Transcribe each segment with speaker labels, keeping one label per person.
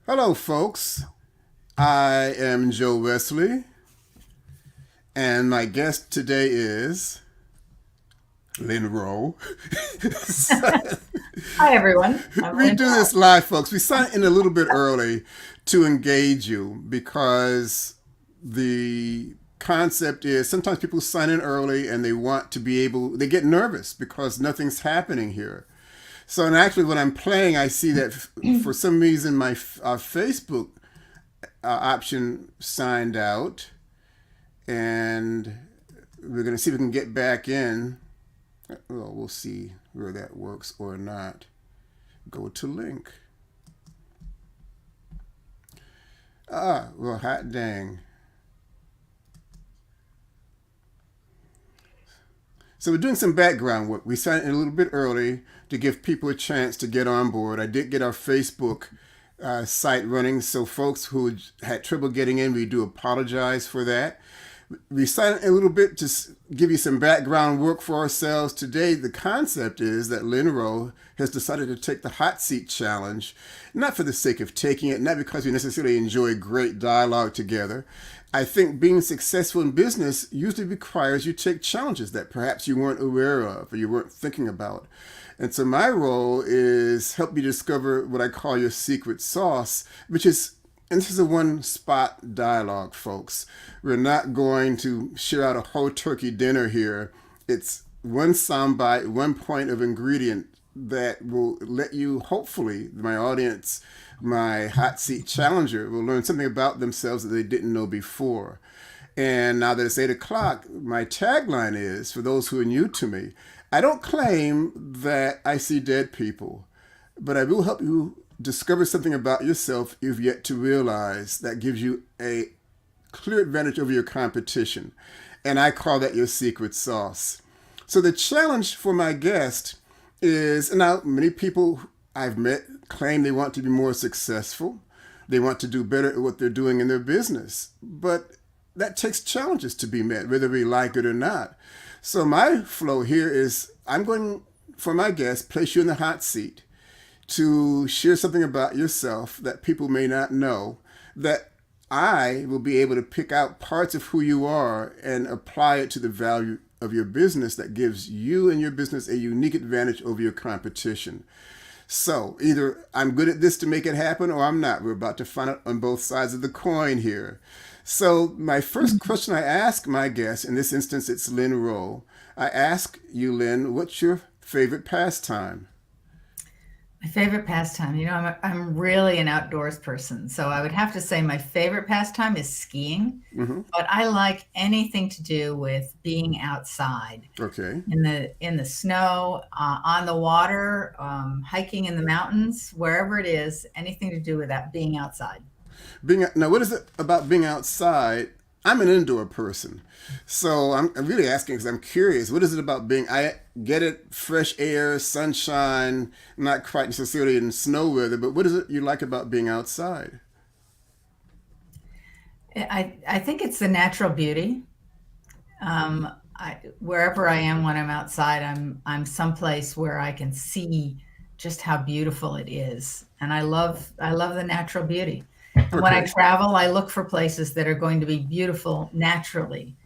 Speaker 1: Hello, folks. I am Joe Wesley, and my guest today is Lynne Roe.
Speaker 2: Hi, everyone. I'm
Speaker 1: We
Speaker 2: Lynne
Speaker 1: do
Speaker 2: Roe.
Speaker 1: this live, folks. We sign in a little bit early to engage you because the concept is sometimes people sign in early and they want to be able, they get nervous because nothing's happening here. So, and actually, when I'm playing, I see that for some reason my Facebook option signed out, and we're going to see if we can get back in. Well, we'll see where that works or not. Go to link. Well, hot dang. So we're doing some background work. We signed in a little bit early to give people a chance to get on board. I did get our Facebook site running, so folks who had trouble getting in, we do apologize for that. We signed in a little bit to give you some background work for ourselves. Today, the concept is that Lynne Roe has decided to take the hot seat challenge, not for the sake of taking it, not because we necessarily enjoy great dialogue together. I think being successful in business usually requires you take challenges that perhaps you weren't aware of or you weren't thinking about. And so my role is help you discover what I call your secret sauce, which is, and this is a one spot dialogue, folks. We're not going to share out a whole turkey dinner here. It's one soundbite, one point of ingredient that will let you, hopefully, my audience, my hot seat challenger, will learn something about themselves that they didn't know before. And now that it's 8 o'clock, my tagline is, for those who are new to me, I don't claim that I see dead people, but I will help you discover something about yourself you've yet to realize that gives you a clear advantage over your competition. And I call that your secret sauce. So the challenge for my guest is, now many people I've met claim they want to be more successful. They want to do better at what they're doing in their business. But that takes challenges to be met, whether we like it or not. So my flow here is I'm going, for my guest, place you in the hot seat to share something about yourself that people may not know, that I will be able to pick out parts of who you are and apply it to the value of your business that gives you and your business a unique advantage over your competition. So either I'm good at this to make it happen or I'm not. We're about to find out on both sides of the coin here. So my first question I ask my guest, in this instance it's Lynne Roe, I ask you, Lynne, what's your favorite pastime?
Speaker 2: My favorite pastime, I'm really an outdoors person. So I would have to say my favorite pastime is skiing,
Speaker 1: Mm-hmm.
Speaker 2: but I like anything to do with being outside
Speaker 1: Okay.
Speaker 2: in the snow, on the water, hiking in the mountains, wherever it is, anything to do with that being outside.
Speaker 1: Being now, what is it about being outside? I'm an indoor person, so I'm really asking because I'm curious. What is it about being? I get it, fresh air, sunshine, not quite necessarily in snow weather, but what is it you like about being outside?
Speaker 2: I think it's the natural beauty. Wherever I am when I'm outside, I'm someplace where I can see just how beautiful it is, and I love the natural beauty. And when I
Speaker 1: Okay.
Speaker 2: travel, I look for places that are going to be beautiful naturally.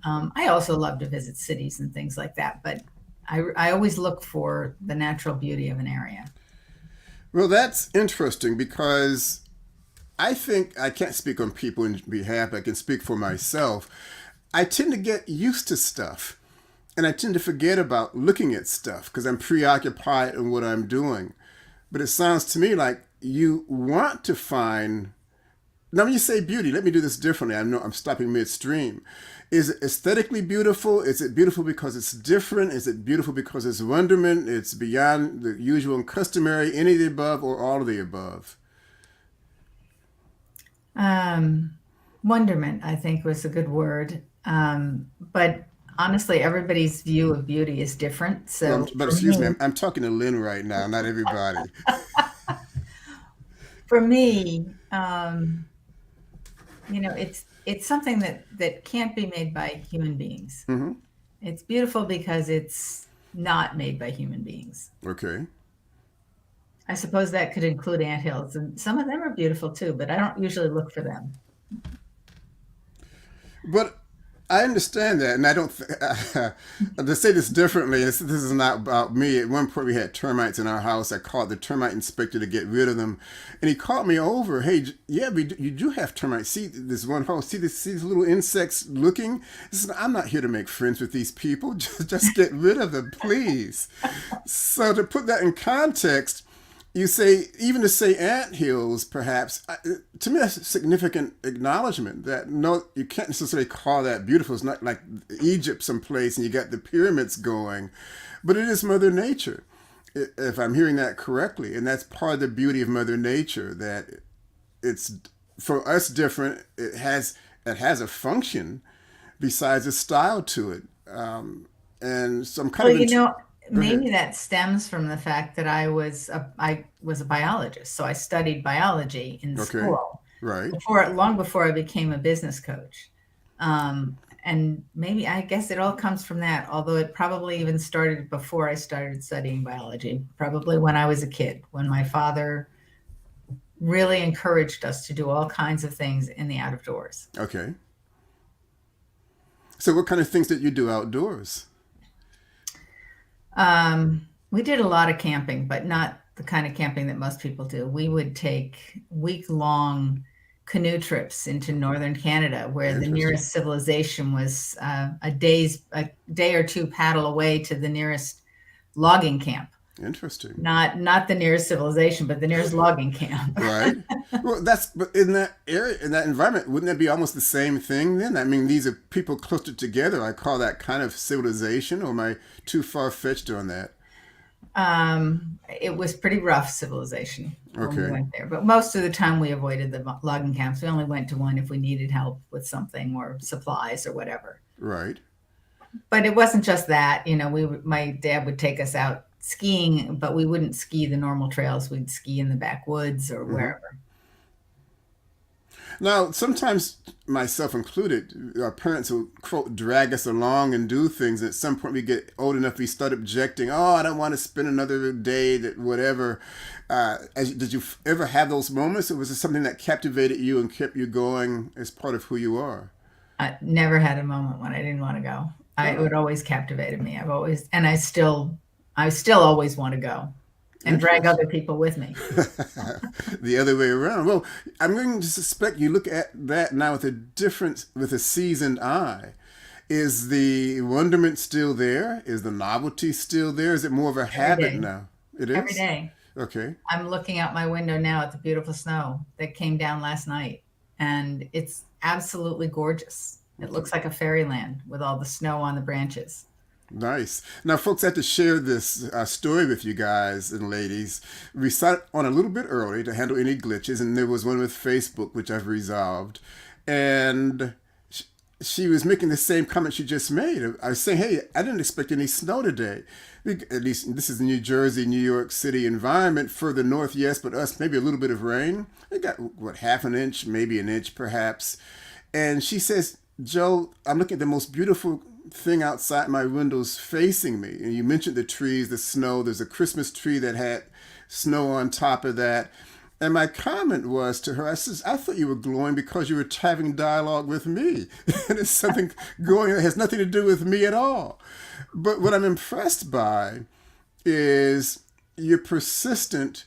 Speaker 2: I also love to visit cities and things like that, but I always look for the natural beauty of an area.
Speaker 1: Well, that's interesting because I think I can't speak on people in behalf. I can speak for myself. I tend to get used to stuff. And I tend to forget about looking at stuff because I'm preoccupied in what I'm doing. But it sounds to me like you want to find. Now, when you say beauty, let me do this differently. I know I'm stopping midstream. Is it aesthetically beautiful? Is it beautiful because it's different? Is it beautiful because it's wonderment? It's beyond the usual and customary, any of the above or all of the above?
Speaker 2: Um, Wonderment, I think, was a good word. But honestly, everybody's view of beauty is different.
Speaker 1: Well,
Speaker 2: So
Speaker 1: but
Speaker 2: for
Speaker 1: excuse me,
Speaker 2: me,
Speaker 1: I'm talking to Lynn right now, not everybody.
Speaker 2: for me, it's something that can't be made by human beings.
Speaker 1: Hmm.
Speaker 2: It's beautiful because it's not made by human beings.
Speaker 1: Okay.
Speaker 2: I suppose that could include anthills, and some of them are beautiful too, but I don't usually look for them.
Speaker 1: But I understand that, and I don't. To say this differently, this is not about me. At one point, we had termites in our house. I called the termite inspector to get rid of them, and he called me over. Hey, yeah, you do have termites. See this one house. See these little insects looking. I'm not here to make friends with these people. Just get rid of them, please. So to put that in context, you say, even to say ant hills, perhaps, to me that's a significant acknowledgement that no, you can't necessarily call that beautiful. It's not like Egypt someplace and you got the pyramids going, but it is Mother Nature, if I'm hearing that correctly. And that's part of the beauty of Mother Nature, that it's, for us, different. It has a function besides a style to it. And so I'm kind
Speaker 2: Well,
Speaker 1: of, go ahead.
Speaker 2: maybe that stems from the fact that I was a biologist, so I studied biology in
Speaker 1: Okay.
Speaker 2: school
Speaker 1: Right.
Speaker 2: long before I became a business coach. And maybe I guess it all comes from that, although it probably even started before I started studying biology, probably when I was a kid, when my father really encouraged us to do all kinds of things in the out of doors.
Speaker 1: Okay. So, what kind of things did you do outdoors?
Speaker 2: We did a lot of camping, but not the kind of camping that most people do. We would take week-long canoe trips into northern Canada, where the
Speaker 1: Interesting.
Speaker 2: nearest civilization was a day or two paddle away to the nearest logging camp.
Speaker 1: Interesting.
Speaker 2: Not the nearest civilization, but the nearest logging camp.
Speaker 1: Right. Well, but in that area, in that environment, wouldn't that be almost the same thing then? I mean, these are people clustered together. I call that kind of civilization, or am I too far fetched on that?
Speaker 2: It was pretty rough civilization when we
Speaker 1: Okay.
Speaker 2: went there, but most of the time we avoided the logging camps. We only went to one if we needed help with something or supplies or whatever.
Speaker 1: Right.
Speaker 2: But it wasn't just that. My dad would take us out skiing, but we wouldn't ski the normal trails. We'd ski in the backwoods or
Speaker 1: Hmm.
Speaker 2: wherever.
Speaker 1: Now, sometimes, myself included, our parents will, quote, drag us along and do things. And at some point, we get old enough, we start objecting. Oh, I don't want to spend another day, that whatever. Did you ever have those moments, or was it something that captivated you and kept you going as part of who you are?
Speaker 2: I never had a moment when I didn't want to go. It
Speaker 1: Oh,
Speaker 2: would always captivated me. I still always want to go and drag other
Speaker 1: interesting.
Speaker 2: people with me.
Speaker 1: The other way around. Well, I'm going to suspect you look at that now with a different, with a seasoned eye. Is the wonderment still there? Is the novelty still there? Is it more of a
Speaker 2: Every
Speaker 1: habit
Speaker 2: day.
Speaker 1: now? It
Speaker 2: Every
Speaker 1: is?
Speaker 2: day.
Speaker 1: Okay.
Speaker 2: I'm looking out my window now at the beautiful snow that came down last night, and it's absolutely gorgeous. It
Speaker 1: Okay.
Speaker 2: looks like a fairyland with all the snow on the branches.
Speaker 1: Nice. Now, folks, I have to share this story with you guys and ladies. We started on a little bit early to handle any glitches, and there was one with Facebook, which I've resolved. And she was making the same comment she just made. I was saying, hey, I didn't expect any snow today. At least this is New Jersey, New York City environment. Further north, yes, but us, maybe a little bit of rain. It got, what, half an inch, maybe an inch perhaps. And she says, Joe, I'm looking at the most beautiful thing outside my windows facing me. And you mentioned the trees, the snow. There's a Christmas tree that had snow on top of that. And my comment was to her, I says, I thought you were glowing because you were having dialogue with me. And it's something going that has nothing to do with me at all. But what I'm impressed by is you're persistent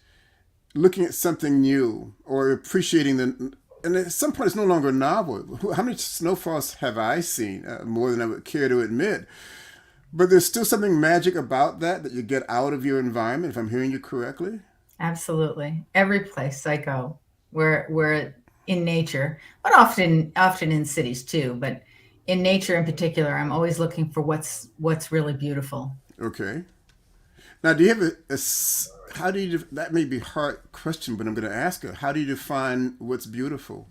Speaker 1: looking at something new or appreciating the. And at some point, it's no longer novel. How many snowfalls have I seen? More than I would care to admit. But there's still something magic about that you get out of your environment, if I'm hearing you correctly.
Speaker 2: Absolutely. Every place I go, where in nature, but often in cities too, but in nature in particular, I'm always looking for what's really beautiful.
Speaker 1: Okay. Now, do you have how do you, that may be a hard question, but I'm going to ask her, how do you define what's beautiful?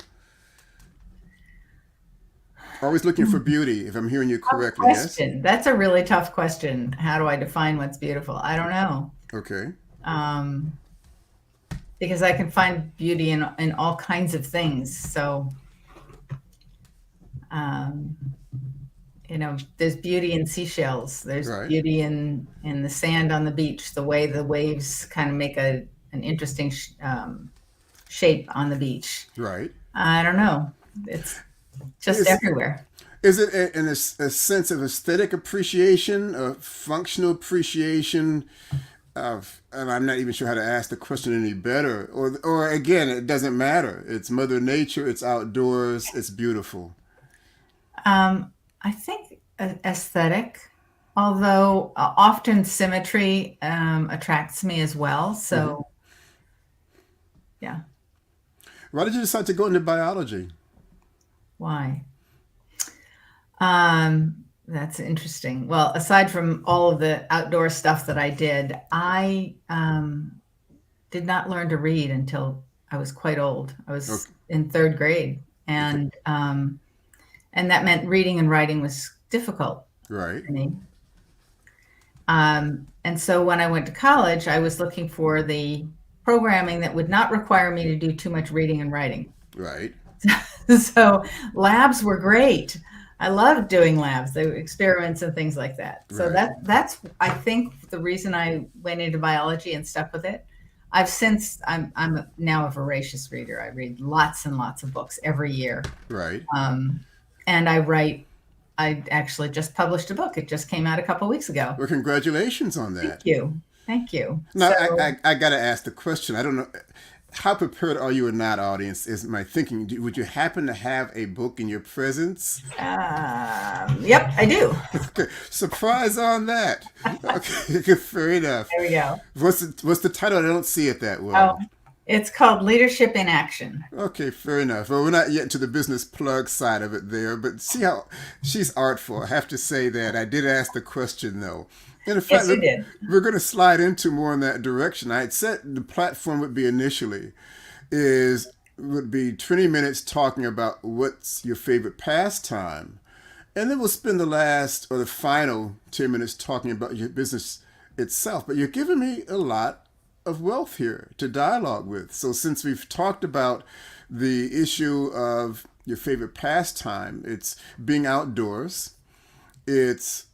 Speaker 1: Always looking for beauty, if I'm hearing you
Speaker 2: Tough
Speaker 1: correctly, yes?
Speaker 2: question. That's a really tough question. How do I define what's beautiful? I don't know.
Speaker 1: Okay.
Speaker 2: Um, because I can find beauty in all kinds of things. So, um, there's beauty in seashells. There's
Speaker 1: Right.
Speaker 2: beauty in the sand on the beach, the way the waves kind of make an interesting shape on the beach.
Speaker 1: Right.
Speaker 2: I don't know. It's just
Speaker 1: Is
Speaker 2: everywhere.
Speaker 1: is it a sense of aesthetic appreciation, of functional appreciation, of, and I'm not even sure how to ask the question any better, or again, it doesn't matter. It's Mother Nature. It's outdoors. It's beautiful.
Speaker 2: I think aesthetic, although often symmetry attracts me as well.
Speaker 1: Hmm.
Speaker 2: So, yeah.
Speaker 1: Why did you decide to go into biology?
Speaker 2: Why? That's interesting. Well, aside from all of the outdoor stuff that I did, I did not learn to read until I was quite old. I was
Speaker 1: Okay.
Speaker 2: in third grade,
Speaker 1: Okay.
Speaker 2: and that meant reading and writing was difficult
Speaker 1: Right.
Speaker 2: for me. And so when I went to college, I was looking for the programming that would not require me to do too much reading and writing.
Speaker 1: Right.
Speaker 2: So labs were great. I loved doing labs, the experiments and things like that. So
Speaker 1: Right.
Speaker 2: that's I think the reason I went into biology and stuck with it. I'm now a voracious reader. I read lots and lots of books every year.
Speaker 1: Right.
Speaker 2: Um, and I write. I actually just published a book. It just came out a couple weeks ago.
Speaker 1: Well, congratulations on
Speaker 2: Thank
Speaker 1: that.
Speaker 2: you. Thank you.
Speaker 1: Now,
Speaker 2: So,
Speaker 1: I got to ask the question. I don't know. How prepared are you or not, audience? Is my thinking, would you happen to have a book in your presence?
Speaker 2: yep, I do.
Speaker 1: Okay, surprise on that. Okay, fair enough.
Speaker 2: There we go.
Speaker 1: What's the title? I don't see it that
Speaker 2: Oh,
Speaker 1: well.
Speaker 2: it's called Leadership in Action.
Speaker 1: Okay, fair enough. Well, we're not yet to the business plug side of it there, but see how she's artful. I have to say that. I did ask the question, though. And in fact,
Speaker 2: Yes, you did.
Speaker 1: we're going to slide into more in that direction. I had said the platform would be initially is would be 20 minutes talking about what's your favorite pastime. And then we'll spend the last or the final 10 minutes talking about your business itself. But you're giving me a lot of wealth here to dialogue with. So since we've talked about the issue of your favorite pastime, it's being outdoors. It's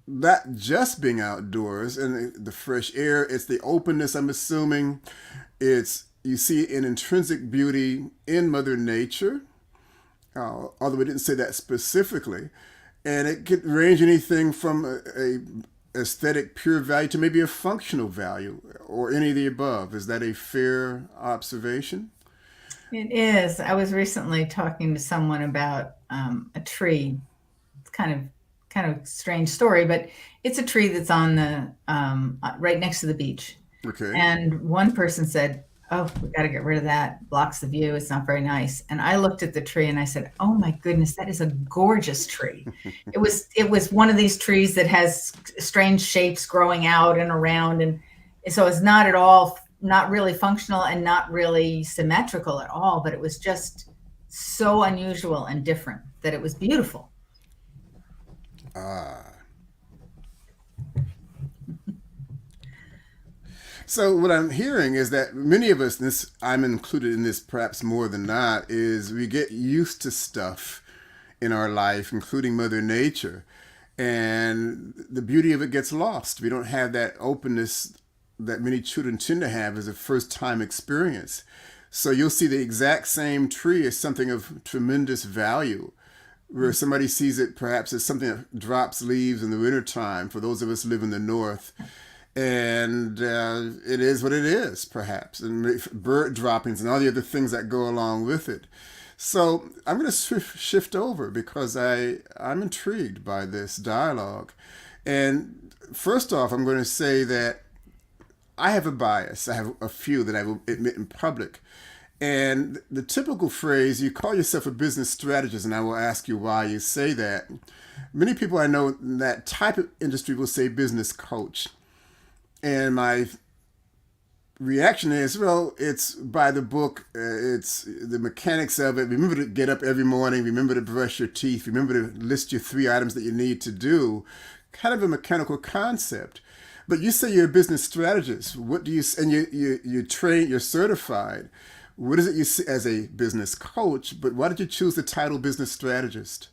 Speaker 1: not just being outdoors and the fresh air. It's the openness, I'm assuming. It's you see an intrinsic beauty in Mother Nature, although we didn't say that specifically. And it could range anything from a aesthetic pure value to maybe a functional value or any of the above. Is that a fair observation?
Speaker 2: It is. I was recently talking to someone about a tree. It's kind of strange story, but it's a tree that's on the right next to the beach.
Speaker 1: Okay.
Speaker 2: And one person said, "Oh, we got to get rid of that. Blocks the view. It's not very nice." And I looked at the tree and I said, "Oh my goodness, that is a gorgeous tree." It was one of these trees that has strange shapes growing out and around, and so it's not at all, not really functional and not really symmetrical at all. But it was just so unusual and different that it was beautiful.
Speaker 1: Ah. So what I'm hearing is that many of us, and this I'm included in this perhaps more than not, is we get used to stuff in our life, including Mother Nature, and the beauty of it gets lost. We don't have that openness that many children tend to have as a first time experience. So you'll see the exact same tree as something of tremendous value, where somebody sees it perhaps as something that drops leaves in the wintertime for those of us who live in the north. And it is what it is, perhaps, and bird droppings and all the other things that go along with it. So I'm going to shift over because I'm intrigued by this dialogue. And first off, I'm going to say that I have a bias. I have a few that I will admit in public. And the typical phrase, you call yourself a business strategist, and I will ask you why you say that. Many people I know in that type of industry will say business coach. And my reaction is, well, it's by the book. It's the mechanics of it. Remember to get up every morning. Remember to brush your teeth. Remember to list your 3 items that you need to do. Kind of a mechanical concept. But you say you're a business strategist. What do you? And you train. You're certified. What is it you see as a business coach? But why did you choose the title business strategist?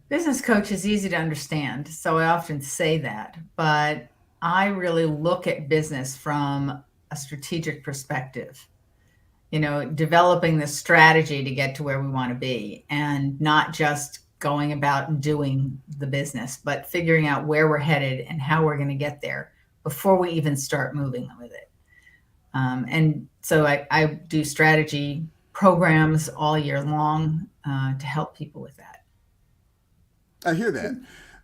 Speaker 2: Business coach is easy to understand, so I often say that, but I really look at business from a strategic perspective, developing the strategy to get to where we want to be, and not just going about and doing the business, but figuring out where we're headed and how we're going to get there before we even start moving with it. And so I do strategy programs all year long to help people with that.
Speaker 1: I hear that.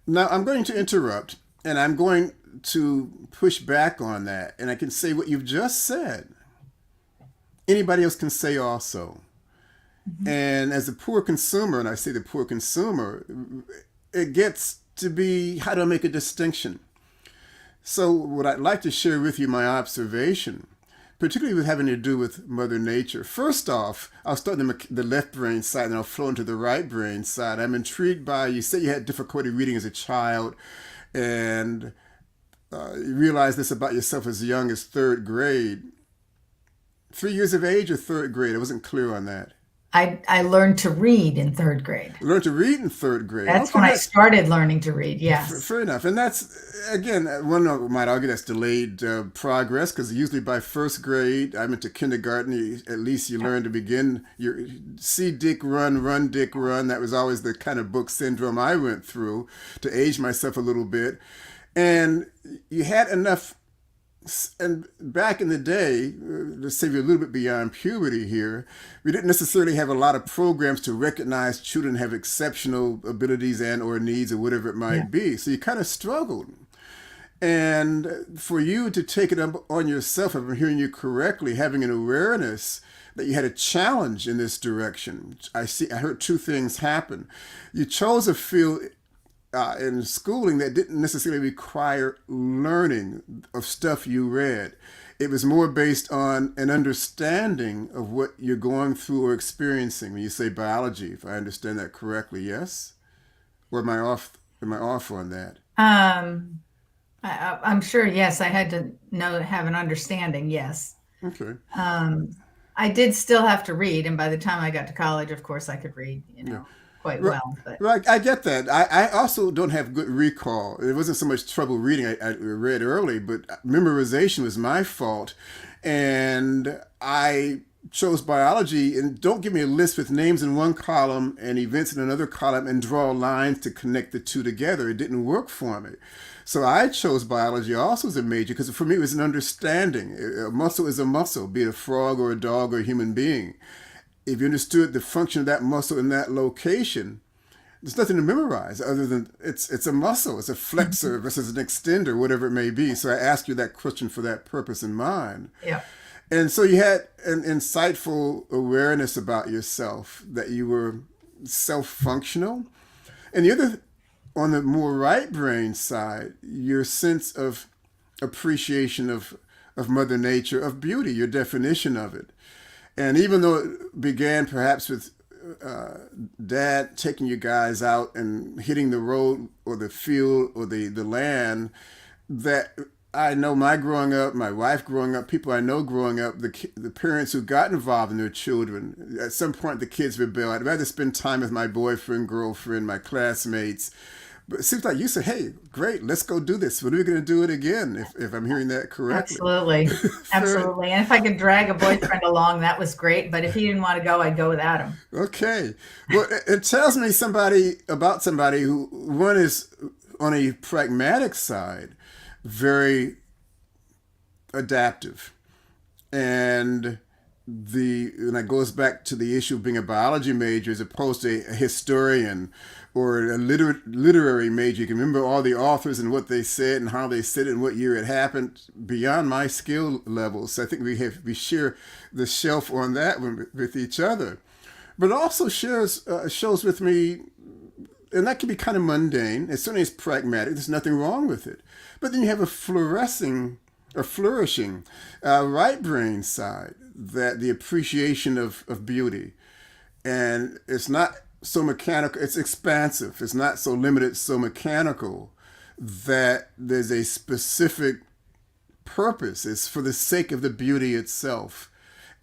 Speaker 1: Now I'm going to interrupt, and I'm going to push back on that. And I can say what you've just said, anybody else can say also. Mm-hmm. And as a poor consumer, and I say the poor consumer, it gets to be, how do I make a distinction? So what I'd like to share with you, my observation, particularly with having to do with Mother Nature. First off, I'll start on the left brain side and I'll flow into the right brain side. I'm intrigued by, you said you had difficulty reading as a child, and you realized this about yourself as young as third grade. 3 years of age or third grade? I wasn't clear on that.
Speaker 2: I learned to read in third grade.
Speaker 1: Learned to read in third grade.
Speaker 2: That's when I started learning to read, yes.
Speaker 1: Fair enough. And that's, again, one might argue that's delayed progress, because usually by first grade, I'm into kindergarten, at least you learn to begin your see Dick run Dick run. That was always the kind of book syndrome I went through to age myself a little bit. And you had enough. And back in the day, let's say we're a little bit beyond puberty here, we didn't necessarily have a lot of programs to recognize children have exceptional abilities and or needs or whatever it might be. So you kind of struggled. And for you to take it up on yourself, if I'm hearing you correctly, having an awareness that you had a challenge in this direction. I heard two things happen. You chose a field in schooling that didn't necessarily require learning of stuff you read. It was more based on an understanding of what you're going through or experiencing. When you say biology, if I understand that correctly, yes? Or am I off on that?
Speaker 2: I'm sure, yes. I had to have an understanding, yes.
Speaker 1: Okay.
Speaker 2: I did still have to read, and by the time I got to college, of course, I could read, quite well. But.
Speaker 1: Right, I get that. I also don't have good recall. It wasn't so much trouble reading. I read early, but memorization was my fault. And I chose biology, and don't give me a list with names in one column and events in another column and draw lines to connect the two together. It didn't work for me. So I chose biology also as a major because for me it was an understanding. A muscle is a muscle, be it a frog or a dog or a human being. If you understood the function of that muscle in that location, there's nothing to memorize other than it's a muscle. It's a flexor versus an extender, whatever it may be. So I asked you that question for that purpose in mind.
Speaker 2: Yeah.
Speaker 1: And so you had an insightful awareness about yourself, that you were self-functional. And the other, on the more right brain side, your sense of appreciation of Mother Nature, of beauty, your definition of it. And even though it began perhaps with Dad taking you guys out and hitting the road or the field or the land, that I know my growing up, my wife growing up, people I know growing up, the parents who got involved in their children, at some point the kids rebel. I'd rather spend time with my boyfriend, girlfriend, my classmates. But it seems like you said, hey, great, let's go do this. When are we going to do it again, if I'm hearing that correctly?
Speaker 2: Absolutely. Absolutely. And if I could drag a boyfriend along, that was great. But if he didn't want to go, I'd go without him.
Speaker 1: Okay. Well, it tells me about somebody who, one is on a pragmatic side, very adaptive. And that goes back to the issue of being a biology major as opposed to a historian or a literary major. You can remember all the authors and what they said and how they said it and what year it happened, beyond my skill levels. So I think we share the shelf on that one with each other. But it also shows with me, and that can be kind of mundane. It certainly is pragmatic. There's nothing wrong with it. But then you have a flourishing right brain side, that the appreciation of beauty. And it's not so mechanical, it's expansive. It's not so limited, so mechanical, that there's a specific purpose. It's for the sake of the beauty itself.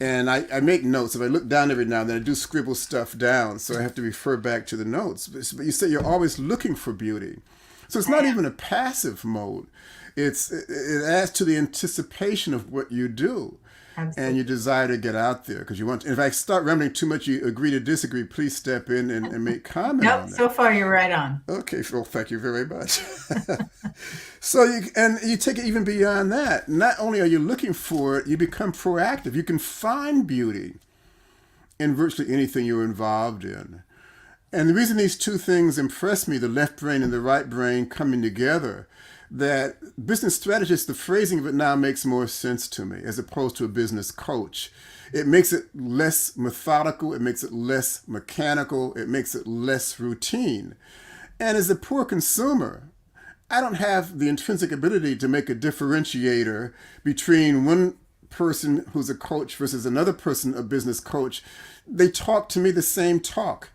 Speaker 1: And I make notes. If I look down every now and then, I do scribble stuff down, so I have to refer back to the notes. But you say you're always looking for beauty. So it's not even a passive mode. It adds to the anticipation of what you do and your
Speaker 2: Absolutely.
Speaker 1: desire to get out there because you want to. If I start rambling too much, you agree to disagree, please step in and make comment
Speaker 2: Nope.
Speaker 1: on that.
Speaker 2: So far, you're right on.
Speaker 1: Okay, Phil, thank you very much. So you take it even beyond that. Not only are you looking for it, you become proactive. You can find beauty in virtually anything you're involved in. And the reason these two things impress me, the left brain and the right brain coming together, that business strategist, the phrasing of it now makes more sense to me as opposed to a business coach. It makes it less methodical, it makes it less mechanical, it makes it less routine. And as a poor consumer, I don't have the intrinsic ability to make a differentiator between one person who's a coach versus another person, a business coach. They talk to me the same talk.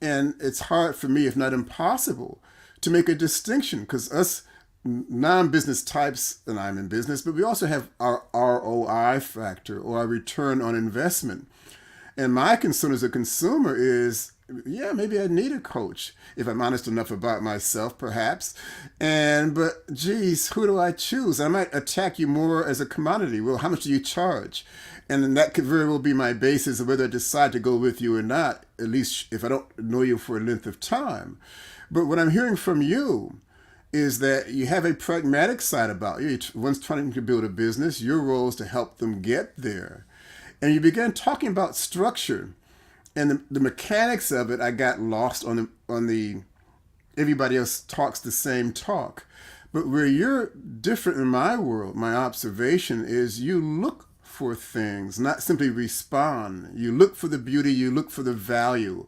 Speaker 1: And it's hard for me, if not impossible, to make a distinction because us non-business types, and I'm in business, but we also have our ROI factor or our return on investment. And my concern as a consumer is, yeah, maybe I need a coach if I'm honest enough about myself, perhaps. But geez, who do I choose? I might attack you more as a commodity. Well, how much do you charge? And then that could very well be my basis of whether I decide to go with you or not, at least if I don't know you for a length of time. But what I'm hearing from you is that you have a pragmatic side about you. One's trying to build a business. Your role is to help them get there. And you began talking about structure and the mechanics of it. I got lost on the everybody else talks the same talk. But where you're different in my world, my observation is you look for things, not simply respond. You look for the beauty, you look for the value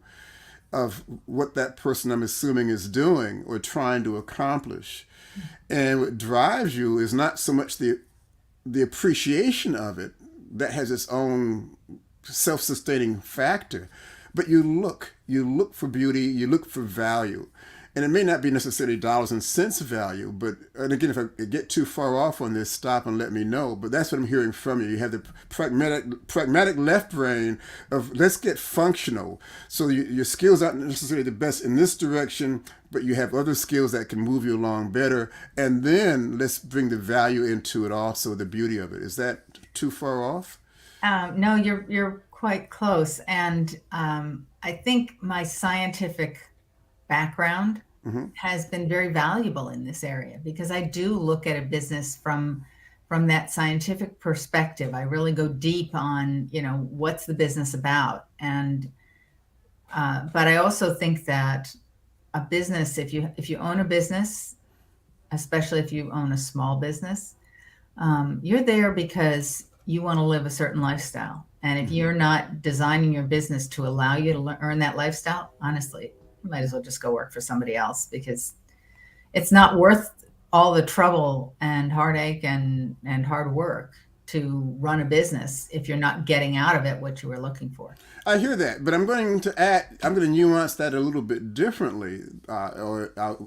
Speaker 1: of what that person I'm assuming is doing or trying to accomplish. And what drives you is not so much the appreciation of it that has its own self-sustaining factor, but you look for beauty, you look for value. And it may not be necessarily dollars and cents value, but and again, if I get too far off on this, stop and let me know. But that's what I'm hearing from you. You have the pragmatic left brain of let's get functional. So your skills aren't necessarily the best in this direction, but you have other skills that can move you along better. And then let's bring the value into it also, the beauty of it. Is that too far off?
Speaker 2: No, you're quite close, and I think my scientific background has been very valuable in this area because I do look at a business from that scientific perspective. I really go deep on, what's the business about, and but I also think that a business, if you own a business, especially if you own a small business, you're there because you want to live a certain lifestyle. And if you're not designing your business to allow you to earn that lifestyle, honestly, you might as well just go work for somebody else because it's not worth all the trouble and heartache and hard work to run a business if you're not getting out of it what you were looking for.
Speaker 1: I hear that, but I'm going to nuance that a little bit differently, I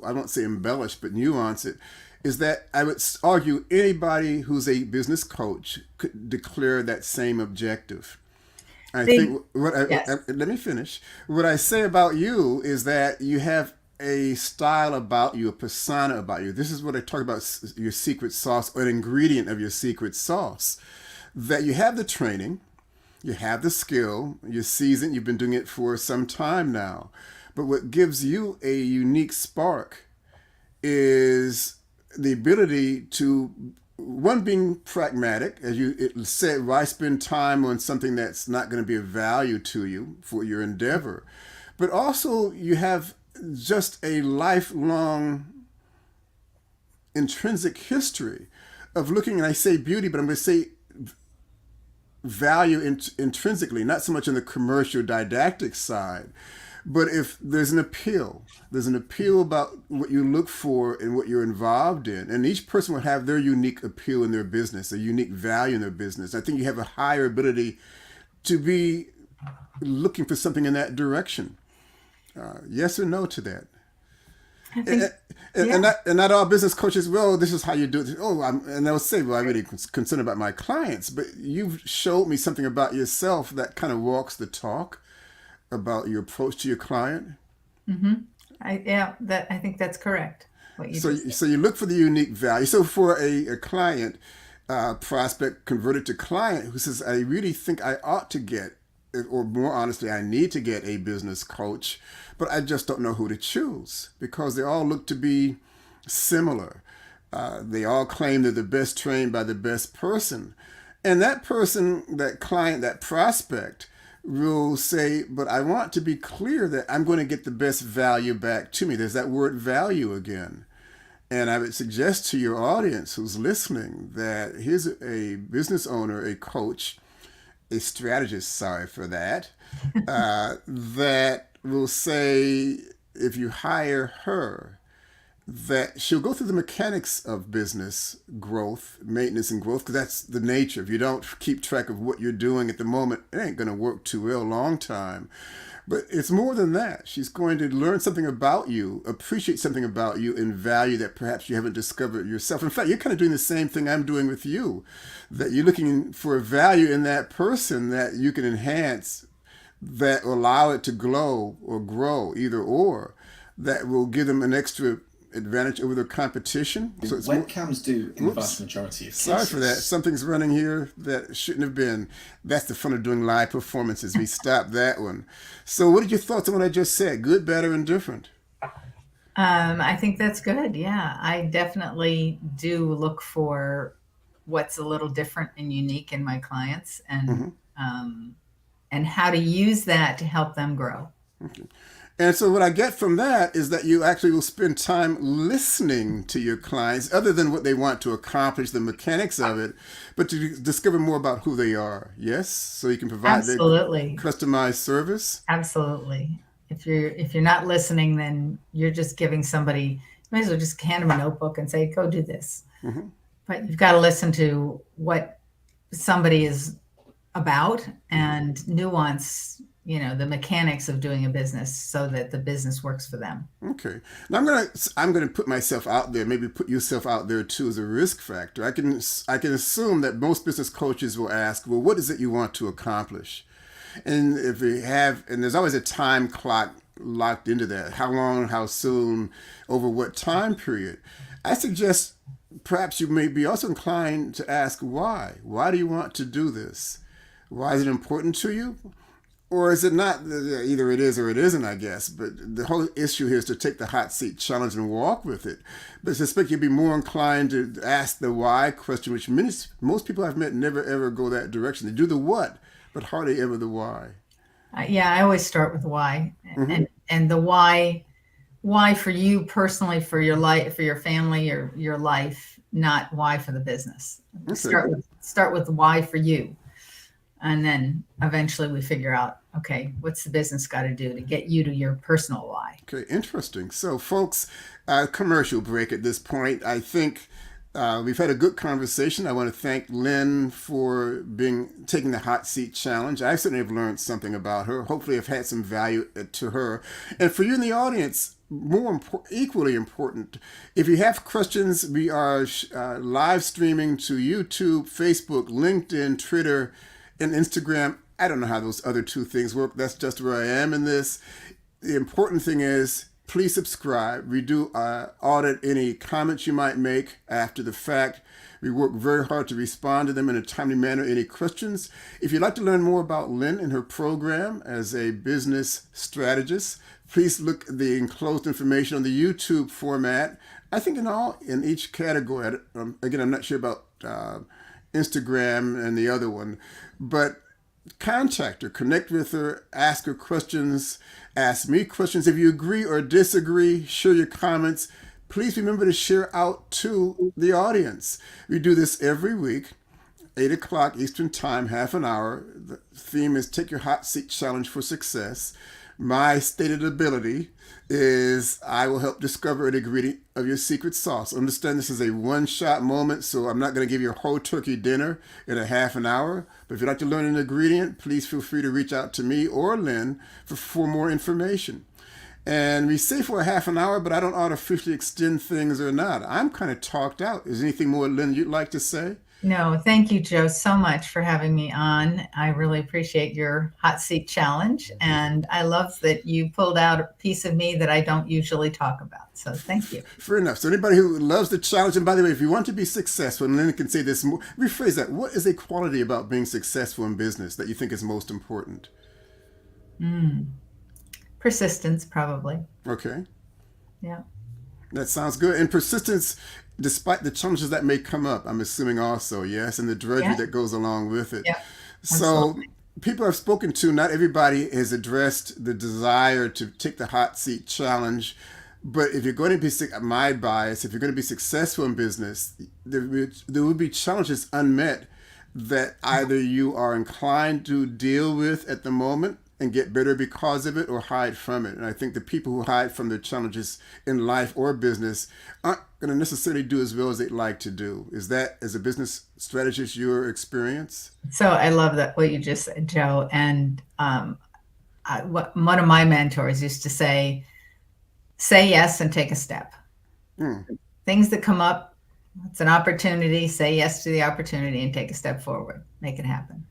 Speaker 1: won't say embellish, but nuance it. Is that I would argue anybody who's a business coach could declare that same objective. I
Speaker 2: They,
Speaker 1: think
Speaker 2: yes.
Speaker 1: let me finish. What I say about you is that you have a style about you, a persona about you. This is what I talk about your secret sauce, or an ingredient of your secret sauce. That you have the training, you have the skill, you're seasoned, you've been doing it for some time now. But what gives you a unique spark is the ability to, one, being pragmatic, as you said, why spend time on something that's not going to be of value to you for your endeavor? But also you have just a lifelong intrinsic history of looking, and I say beauty, but I'm going to say value intrinsically, not so much on the commercial didactic side. But if there's an appeal about what you look for and what you're involved in. And each person will have their unique appeal in their business, a unique value in their business. I think you have a higher ability to be looking for something in that direction. Yes or no to that?
Speaker 2: I
Speaker 1: And,
Speaker 2: think,
Speaker 1: and,
Speaker 2: yeah.
Speaker 1: and not all business coaches, well, this is how you do it. Oh, and they'll say, well, I'm really concerned about my clients. But you've showed me something about yourself that kind of walks the talk about your approach to your client.
Speaker 2: hmm yeah, I think that's correct. what you
Speaker 1: So,
Speaker 2: just said.
Speaker 1: so you look for the unique value. So for a client, prospect converted to client who says, I really think I ought to get, or more honestly, I need to get a business coach, but I just don't know who to choose because they all look to be similar. They all claim they're the best trained by the best person. And that person, that client, that prospect will say, but I want to be clear that I'm going to get the best value back to me. There's that word value again. And I would suggest to your audience who's listening that here's a business owner, a coach, a strategist, sorry for that, that will say if you hire her, that she'll go through the mechanics of business growth, maintenance and growth, because that's the nature. If you don't keep track of what you're doing at the moment, it ain't going to work too well long time. But it's more than that. She's going to learn something about you, appreciate something about you, and value that perhaps you haven't discovered yourself. In fact, you're kind of doing the same thing I'm doing with you, that you're looking for a value in that person that you can enhance, that will allow it to glow or grow, either or, that will give them an extra advantage over their competition. So it's
Speaker 3: webcams do in the vast majority of cases.
Speaker 1: Sorry for that. Something's running here that shouldn't have been. That's the fun of doing live performances. We stopped that one. So what are your thoughts on what I just said? Good, better, and different?
Speaker 2: I think that's good. Yeah, I definitely do look for what's a little different and unique in my clients, and how to use that to help them grow.
Speaker 1: Okay. And so what I get from that is that you actually will spend time listening to your clients, other than what they want to accomplish, the mechanics of it, but to discover more about who they are. Yes? So you can provide
Speaker 2: Absolutely.
Speaker 1: customized service.
Speaker 2: Absolutely. If you're not listening, then you're just giving somebody, you might as well just hand them a notebook and say, go do this.
Speaker 1: Mm-hmm.
Speaker 2: But you've got to listen to what somebody is about and nuance, the mechanics of doing a business so that the business works for them.
Speaker 1: Okay. Now I'm gonna put myself out there, maybe put yourself out there too as a risk factor. I can assume that most business coaches will ask, well, what is it you want to accomplish? And if we have, and there's always a time clock locked into that. How long, how soon, over what time period? I suggest perhaps you may be also inclined to ask why. Why do you want to do this? Why is it important to you? Or is it not? Either it is or it isn't, I guess. But the whole issue here is to take the hot seat challenge and walk with it. But I suspect you'd be more inclined to ask the why question, which most people I've met never ever go that direction. They do the what, but hardly ever the why.
Speaker 2: Yeah, I always start with why, and the why for you personally, for your life, for your family, or your life, not why for the business.
Speaker 1: Okay.
Speaker 2: Start with why for you. And then eventually we figure out, okay, what's the business got to do to get you to your personal why?
Speaker 1: Okay, interesting. So, folks, commercial break at this point. I think we've had a good conversation. I want to thank Lynne for taking the hot seat challenge. I certainly have learned something about her. Hopefully, I've had some value to her. And for you in the audience, equally important, if you have questions, we are live streaming to YouTube, Facebook, LinkedIn, Twitter, and Instagram. I don't know how those other two things work. That's just where I am in this. The important thing is, please subscribe. We do audit any comments you might make after the fact. We work very hard to respond to them in a timely manner. Any questions? If you'd like to learn more about Lynne and her program as a business strategist, please look at the enclosed information on the YouTube format. I think in each category. Again, I'm not sure about Instagram and the other one, but contact her, connect with her, ask her questions, ask me questions. If you agree or disagree, share your comments. Please remember to share out to the audience. We do this every week, 8 o'clock Eastern Time, half an hour. The theme is Take Your Hot Seat Challenge for Success. My stated ability is I will help discover an ingredient of your secret sauce. Understand this is a one-shot moment, so I'm not going to give you a whole turkey dinner in a half an hour. But if you'd like to learn an ingredient, please feel free to reach out to me or Lynne for more information. And we say for a half an hour, but I don't artificially extend things or not. I'm kind of talked out. Is there anything more, Lynne, you'd like to say?
Speaker 2: No, thank you, Joe, so much for having me on. I really appreciate your hot seat challenge. And I love that you pulled out a piece of me that I don't usually talk about. So thank you.
Speaker 1: Fair enough. So anybody who loves the challenge, and by the way, if you want to be successful, and Lynn can say this more, rephrase that. What is a quality about being successful in business that you think is most important?
Speaker 2: Persistence, probably.
Speaker 1: Okay.
Speaker 2: Yeah.
Speaker 1: That sounds good. And persistence, despite the challenges that may come up, I'm assuming also, yes, and the drudgery
Speaker 2: Yeah.
Speaker 1: that goes along with it.
Speaker 2: Yeah.
Speaker 1: So,
Speaker 2: Absolutely.
Speaker 1: people I've spoken to, not everybody has addressed the desire to take the hot seat challenge. But if you're going to be, my bias, if you're going to be successful in business, there will be challenges unmet that either you are inclined to deal with at the moment and get better because of it, or hide from it. And I think the people who hide from their challenges in life or business aren't going to necessarily do as well as they'd like to do. Is that, as a business strategist, your experience?
Speaker 2: So I love that what you just said, Joe. And one of my mentors used to say yes and take a step. Things that come up, it's an opportunity. Say yes to the opportunity and take a step forward. Make it happen.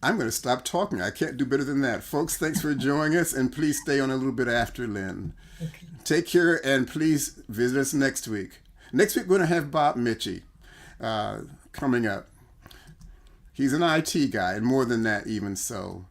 Speaker 1: I'm going to stop talking. I can't do better than that. Folks, thanks for joining us, and please stay on a little bit after Lynn.
Speaker 2: Okay.
Speaker 1: Take care, and please visit us next week. Next week, we're going to have Bob Mitchie coming up. He's an IT guy, and more than that, even so.